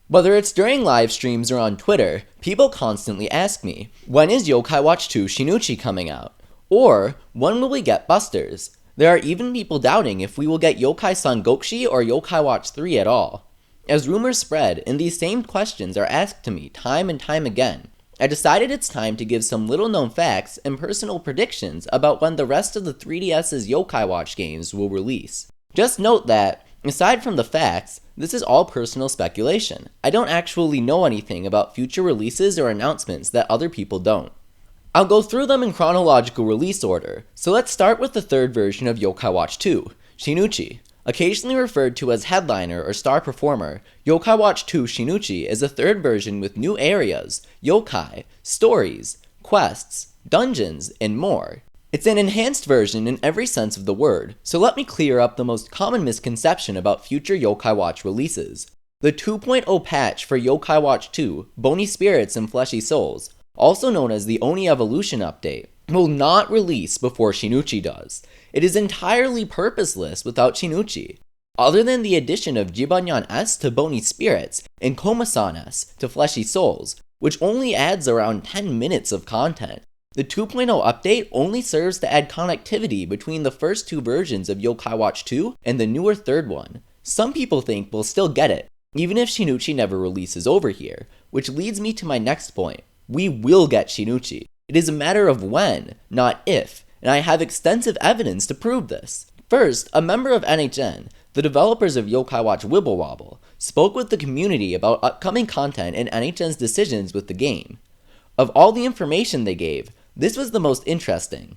Whether it's during live streams or on Twitter, people constantly ask me, when is Yokai Watch 2 Shin'uchi coming out? Or, when will we get Busters? There are even people doubting if we will get Yokai Sangokushi or Yokai Watch 3 at all. As rumors spread, and these same questions are asked to me time and time again, I decided it's time to give some little known facts and personal predictions about when the rest of the 3DS's Yokai Watch games will release. Just note that, aside from the facts, this is all personal speculation. I don't actually know anything about future releases or announcements that other people don't. I'll go through them in chronological release order, so let's start with the third version of Yokai Watch 2, Shin'uchi. Occasionally referred to as headliner or star performer, Yokai Watch 2 Shin'uchi is a third version with new areas, yokai, stories, quests, dungeons, and more. It's an enhanced version in every sense of the word, so let me clear up the most common misconception about future Yokai Watch releases. The 2.0 patch for Yokai Watch 2, Bony Spirits and Fleshy Souls, also known as the Oni Evolution Update, will not release before Shin'uchi does. It is entirely purposeless without Shin'uchi. Other than the addition of Jibanyan S to Bony Spirits and Komasan S to Fleshy Souls, which only adds around 10 minutes of content, the 2.0 update only serves to add connectivity between the first two versions of Yokai Watch 2 and the newer third one. Some people think we'll still get it, even if Shin'uchi never releases over here, which leads me to my next point. We will get Shin'uchi. It is a matter of when, not if, and I have extensive evidence to prove this. First, a member of NHN, the developers of Yokai Watch Wibble Wobble, spoke with the community about upcoming content and NHN's decisions with the game. Of all the information they gave, this was the most interesting.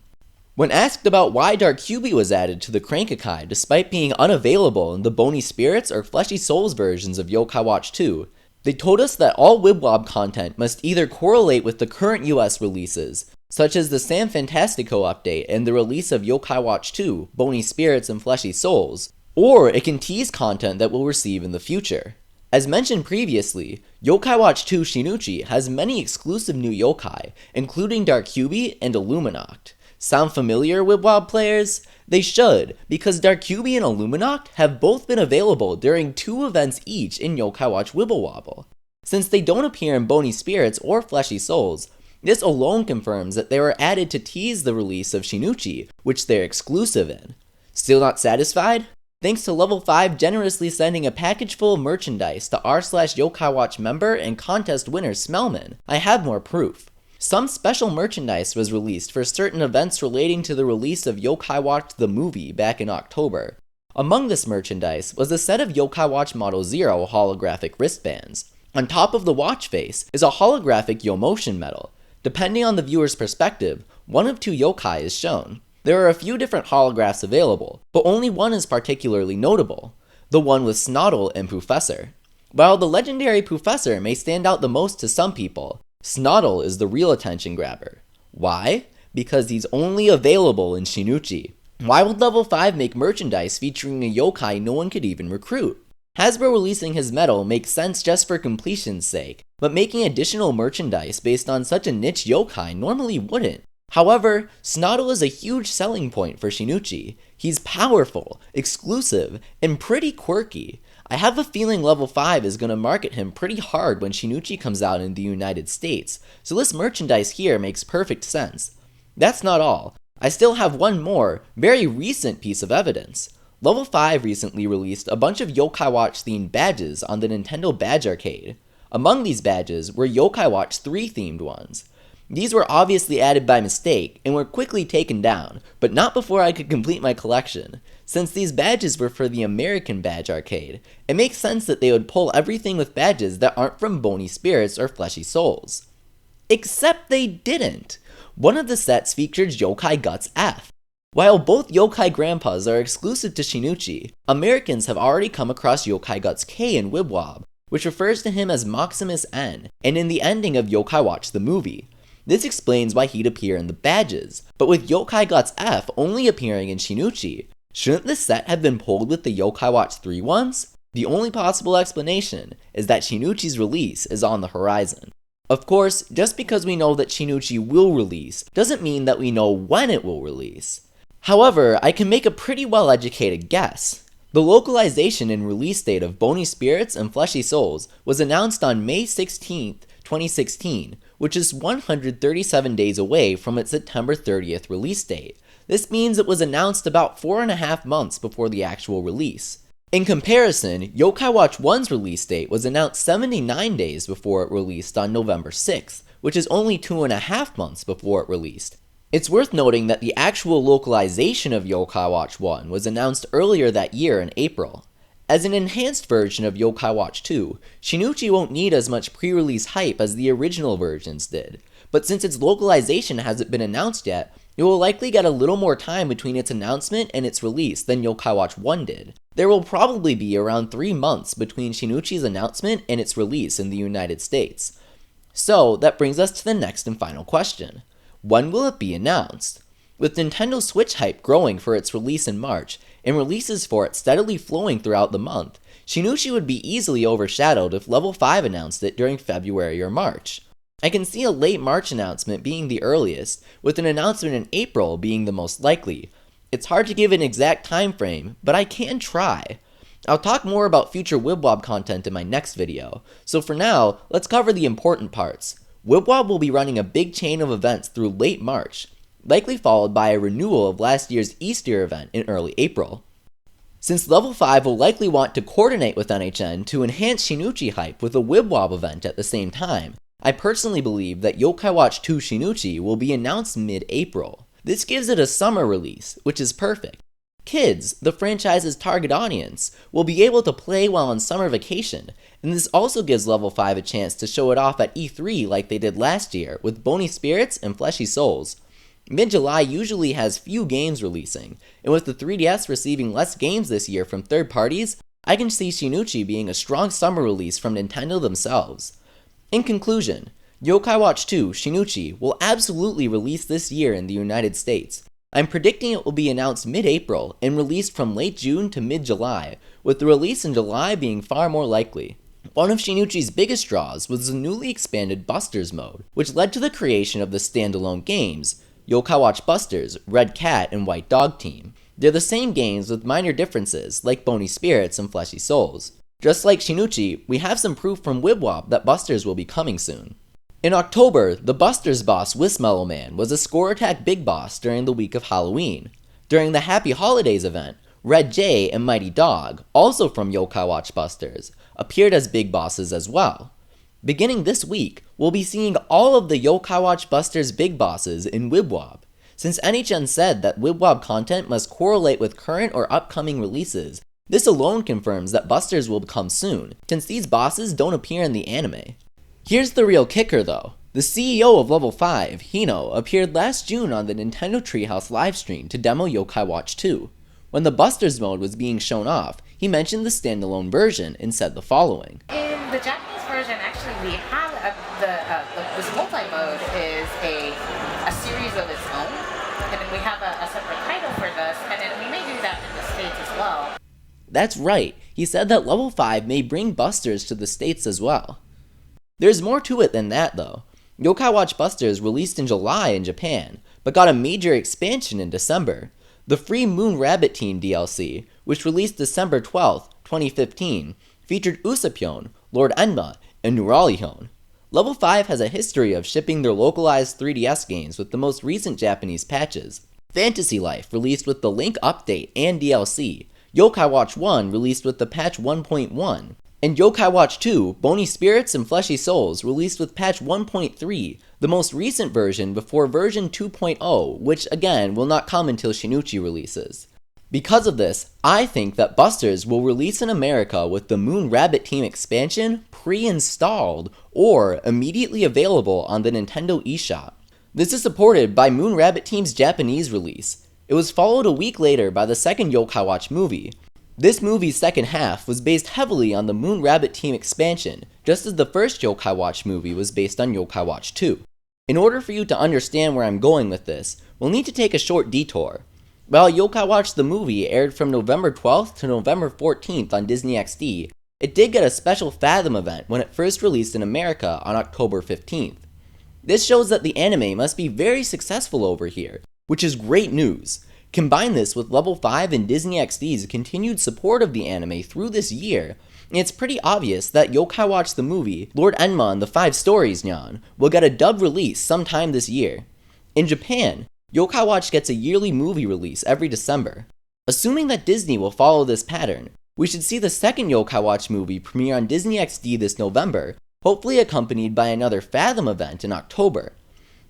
When asked about why Dark Kyubi was added to the Crankakai despite being unavailable in the Bony Spirits or Fleshy Souls versions of Yokai Watch 2, they told us that all Wibwob content must either correlate with the current US releases, such as the San Fantastico update and the release of Yokai Watch 2, Bony Spirits and Fleshy Souls, or it can tease content that we'll receive in the future. As mentioned previously, Yokai Watch 2 Shin'uchi has many exclusive new yokai, including Dark Kyubi and Illuminact. Sound familiar, Wibwob players? They should, because Dark Kyubi and Illuminact have both been available during 2 events each in Yokai Watch Wibble Wobble. Since they don't appear in Bony Spirits or Fleshy Souls, this alone confirms that they were added to tease the release of Shin'uchi, which they're exclusive in. Still not satisfied? Thanks to Level-5 generously sending a package full of merchandise to r/Yokai Watch member and contest winner Smellman, I have more proof. Some special merchandise was released for certain events relating to the release of Yokai Watch the movie back in October. Among this merchandise was a set of Yokai Watch Model 0 holographic wristbands. On top of the watch face is a holographic Yomotion medal. Depending on the viewer's perspective, one of 2 yokai is shown. There are a few different holographs available, but only one is particularly notable, the one with Snoddle and Poofessor. While the legendary Poofessor may stand out the most to some people, Snoddle is the real attention grabber. Why? Because he's only available in Shin'uchi. Why would Level 5 make merchandise featuring a yokai no one could even recruit? Hasbro releasing his medal makes sense just for completion's sake, but making additional merchandise based on such a niche yokai normally wouldn't. However, Snoddle is a huge selling point for Shin'uchi. He's powerful, exclusive, and pretty quirky. I have a feeling Level 5 is going to market him pretty hard when Shin'uchi comes out in the United States, so this merchandise here makes perfect sense. That's not all. I still have one more, very recent piece of evidence. Level 5 recently released a bunch of Yokai Watch themed badges on the Nintendo Badge Arcade. Among these badges were Yokai Watch 3 themed ones. These were obviously added by mistake and were quickly taken down, but not before I could complete my collection. Since these badges were for the American Badge Arcade, it makes sense that they would pull everything with badges that aren't from Bony Spirits or Fleshy Souls. Except they didn't. One of the sets featured Yokai Guts F. While both Yokai Grandpas are exclusive to Shin'uchi, Americans have already come across Yokai Guts K in Wibwob, which refers to him as Maximus N, and in the ending of Yokai Watch the movie. This explains why he'd appear in the badges, but with Yokai Guts F only appearing in Shin'uchi, shouldn't this set have been pulled with the Yokai Watch 3 ones? The only possible explanation is that Shin'uchi's release is on the horizon. Of course, just because we know that Shin'uchi will release, doesn't mean that we know when it will release. However, I can make a pretty well-educated guess. The localization and release date of Bony Spirits and Fleshy Souls was announced on May 16, 2016, which is 137 days away from its September 30th release date. This means it was announced about 4.5 months before the actual release. In comparison, Yokai Watch 1's release date was announced 79 days before it released on November 6th, which is only 2.5 months before it released. It's worth noting that the actual localization of Yokai Watch 1 was announced earlier that year in April. As an enhanced version of Yokai Watch 2, Shin'uchi won't need as much pre-release hype as the original versions did, but since its localization hasn't been announced yet, it will likely get a little more time between its announcement and its release than Yokai Watch 1 did. There will probably be around 3 months between Shin'uchi's announcement and its release in the United States. So, that brings us to the next and final question. When will it be announced? With Nintendo Switch hype growing for its release in March, and releases for it steadily flowing throughout the month, Shin'uchi would be easily overshadowed if Level 5 announced it during February or March. I can see a late March announcement being the earliest, with an announcement in April being the most likely. It's hard to give an exact time frame, but I can try. I'll talk more about future WibWob content in my next video, so for now, let's cover the important parts. WibWob will be running a big chain of events through late March, likely followed by a renewal of last year's Easter event in early April. Since Level 5 will likely want to coordinate with NHN to enhance Shin'uchi hype with a WibWob event at the same time, I personally believe that Yokai Watch 2 Shin'uchi will be announced mid-April. This gives it a summer release, which is perfect. Kids, the franchise's target audience, will be able to play while on summer vacation, and this also gives Level 5 a chance to show it off at E3 like they did last year with Bony Spirits and Fleshy Souls. Mid-July usually has few games releasing, and with the 3DS receiving less games this year from third parties, I can see Shin'uchi being a strong summer release from Nintendo themselves. In conclusion, Yokai Watch 2 Shin'uchi will absolutely release this year in the United States. I'm predicting it will be announced mid-April and released from late June to mid-July, with the release in July being far more likely. One of Shin'uchi's biggest draws was the newly expanded Busters mode, which led to the creation of the standalone games, Yokai Watch Busters, Red Cat, and White Dog Team. They're the same games with minor differences, like Bony Spirits and Fleshy Souls. Just like Shin'uchi, we have some proof from WibWob that Busters will be coming soon. In October, the Busters boss Wismellow Man was a Score Attack Big Boss during the week of Halloween. During the Happy Holidays event, Red J and Mighty Dog, also from Yokai Watch Busters, appeared as big bosses as well. Beginning this week, we'll be seeing all of the Yokai Watch Busters big bosses in WibWob. Since NHN said that WibWob content must correlate with current or upcoming releases, this alone confirms that Busters will come soon, since these bosses don't appear in the anime. Here's the real kicker though. The CEO of Level 5, Hino, appeared last June on the Nintendo Treehouse livestream to demo Yokai Watch 2. When the Busters mode was being shown off, he mentioned the standalone version and said the following. In the Japanese version, actually, we have this multi-mode is a series of its own, and then we have a separate title for this, and then we may do that in the States as well. That's right, he said that Level 5 may bring Busters to the States as well. There's more to it than that though. Yokai Watch Busters released in July in Japan, but got a major expansion in December. The free Moon Rabbit Team DLC, which released December 12, 2015, featured Usapyon, Lord Enma, and Nuralihon. Level 5 has a history of shipping their localized 3DS games with the most recent Japanese patches. Fantasy Life released with the Link update and DLC, Yokai Watch 1 released with the patch 1.1, and Yokai Watch 2, Bony Spirits and Fleshy Souls released with patch 1.3, the most recent version before version 2.0, which again will not come until Shin'uchi releases. Because of this, I think that Busters will release in America with the Moon Rabbit Team expansion pre-installed or immediately available on the Nintendo eShop. This is supported by Moon Rabbit Team's Japanese release. It was followed a week later by the second Yokai Watch movie. This movie's second half was based heavily on the Moon Rabbit Team expansion, just as the first Yokai Watch movie was based on Yokai Watch 2. In order for you to understand where I'm going with this, we'll need to take a short detour. While Yokai Watch the movie aired from November 12th to November 14th on Disney XD, it did get a special Fathom event when it first released in America on October 15th. This shows that the anime must be very successful over here, which is great news. Combine this with Level 5 and Disney XD's continued support of the anime through this year, and it's pretty obvious that Yokai Watch the movie, Lord Enma and the 5 Stories Nyan, will get a dub release sometime this year. In Japan, Yokai Watch gets a yearly movie release every December. Assuming that Disney will follow this pattern, we should see the second Yokai Watch movie premiere on Disney XD this November, hopefully accompanied by another Fathom event in October.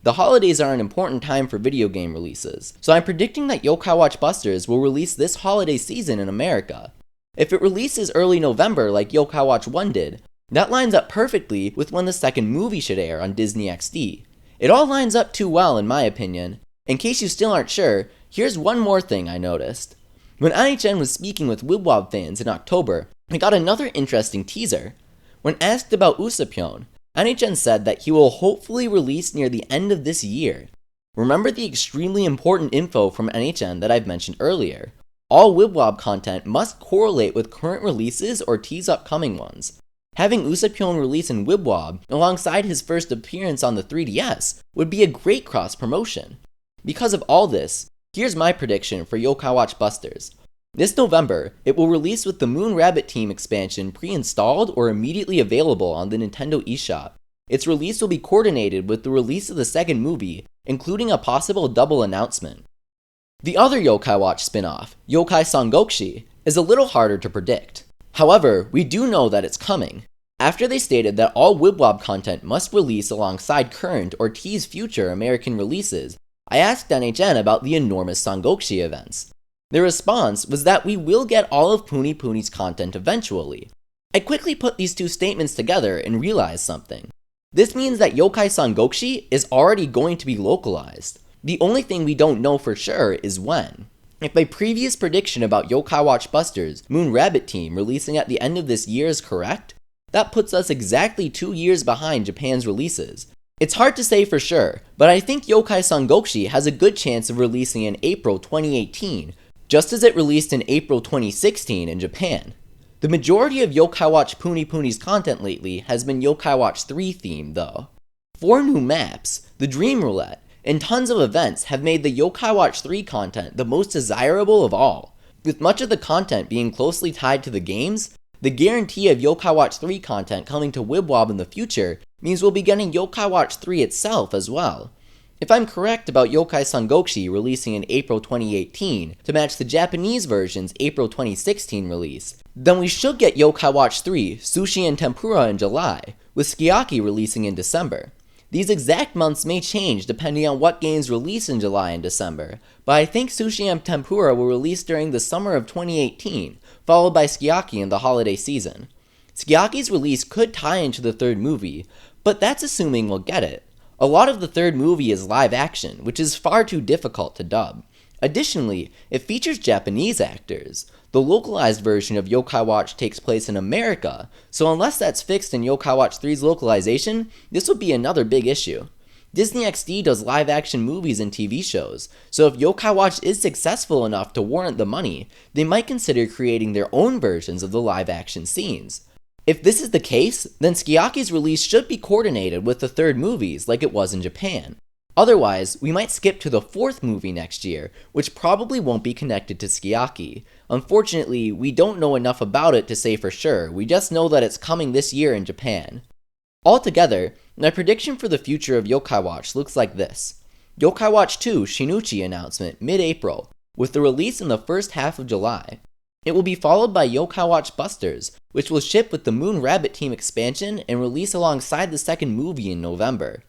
The holidays are an important time for video game releases, so I'm predicting that Yokai Watch Busters will release this holiday season in America. If it releases early November like Yokai Watch 1 did, that lines up perfectly with when the second movie should air on Disney XD. It all lines up too well in my opinion. In case you still aren't sure, here's one more thing I noticed. When NHN was speaking with Wibwob fans in October, we got another interesting teaser. When asked about Usapyon, NHN said that he will hopefully release near the end of this year. Remember the extremely important info from NHN that I've mentioned earlier. All Wibwob content must correlate with current releases or tease upcoming ones. Having Usapyon release in Wibwob alongside his first appearance on the 3DS would be a great cross-promotion. Because of all this, here's my prediction for Yokai Watch Busters. This November, it will release with the Moon Rabbit Team expansion pre-installed or immediately available on the Nintendo eShop. Its release will be coordinated with the release of the second movie, including a possible double announcement. The other Yokai Watch spin-off, Yokai Sangokushi, is a little harder to predict. However, we do know that it's coming. After they stated that all Wibwob content must release alongside current or tease future American releases, I asked NHN about the enormous Sangokushi events. Their response was that we will get all of Puni Puni's content eventually. I quickly put these two statements together and realized something. This means that Yokai Sangokushi is already going to be localized. The only thing we don't know for sure is when. If my previous prediction about Yokai Watch Busters, Moon Rabbit Team releasing at the end of this year is correct, that puts us exactly 2 years behind Japan's releases. It's hard to say for sure, but I think Yokai Sangokushi has a good chance of releasing in April 2018, just as it released in April 2016 in Japan. The majority of Yokai Watch Puni Puni's content lately has been Yokai Watch 3 themed though. 4 new maps, the Dream Roulette, and tons of events have made the Yokai Watch 3 content the most desirable of all. With much of the content being closely tied to the games, the guarantee of Yokai Watch 3 content coming to Wibwob in the future means we'll be getting Yokai Watch 3 itself as well. If I'm correct about Yokai Sangokushi releasing in April 2018 to match the Japanese version's April 2016 release, then we should get Yokai Watch 3 Sushi and Tempura in July, with Sukiyaki releasing in December. These exact months may change depending on what games release in July and December, but I think Sushi and Tempura will release during the summer of 2018, followed by Sukiyaki in the holiday season. Sukiyaki's release could tie into the third movie, but that's assuming we'll get it. A lot of the third movie is live action, which is far too difficult to dub. Additionally, it features Japanese actors. The localized version of Yokai Watch takes place in America, so unless that's fixed in Yokai Watch 3's localization, this would be another big issue. Disney XD does live action movies and TV shows, so if Yokai Watch is successful enough to warrant the money, they might consider creating their own versions of the live action scenes. If this is the case, then Sukiyaki's release should be coordinated with the third movies like it was in Japan. Otherwise, we might skip to the fourth movie next year, which probably won't be connected to Sukiyaki. Unfortunately, we don't know enough about it to say for sure, we just know that it's coming this year in Japan. Altogether, my prediction for the future of Yokai Watch looks like this. Yokai Watch 2 Shin'uchi announcement mid-April, with the release in the first half of July. It will be followed by Yokai Watch Busters, which will ship with the Moon Rabbit Team expansion and release alongside the second movie in November.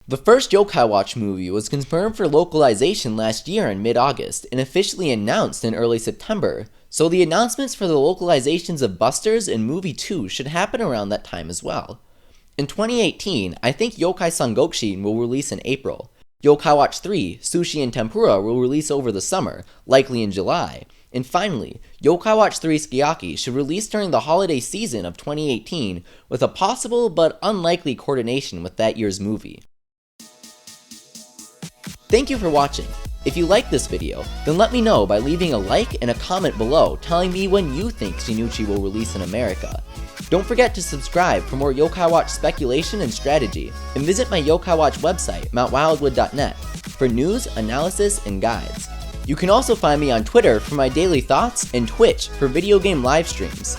The first Yokai Watch movie was confirmed for localization last year in mid-August and officially announced in early September, so the announcements for the localizations of Busters and Movie 2 should happen around that time as well. In 2018, I think Yokai Sangokushi will release in April. Yokai Watch 3, Sushi and Tempura will release over the summer, likely in July. And finally, Yokai Watch 3 Sukiyaki should release during the holiday season of 2018 with a possible but unlikely coordination with that year's movie. Thank you for watching. If you liked this video, then let me know by leaving a like and a comment below telling me when you think Shin'uchi will release in America. Don't forget to subscribe for more Yokai Watch speculation and strategy, and visit my Yokai Watch website, mountwildwood.net, for news, analysis, and guides. You can also find me on Twitter for my daily thoughts and Twitch for video game live streams.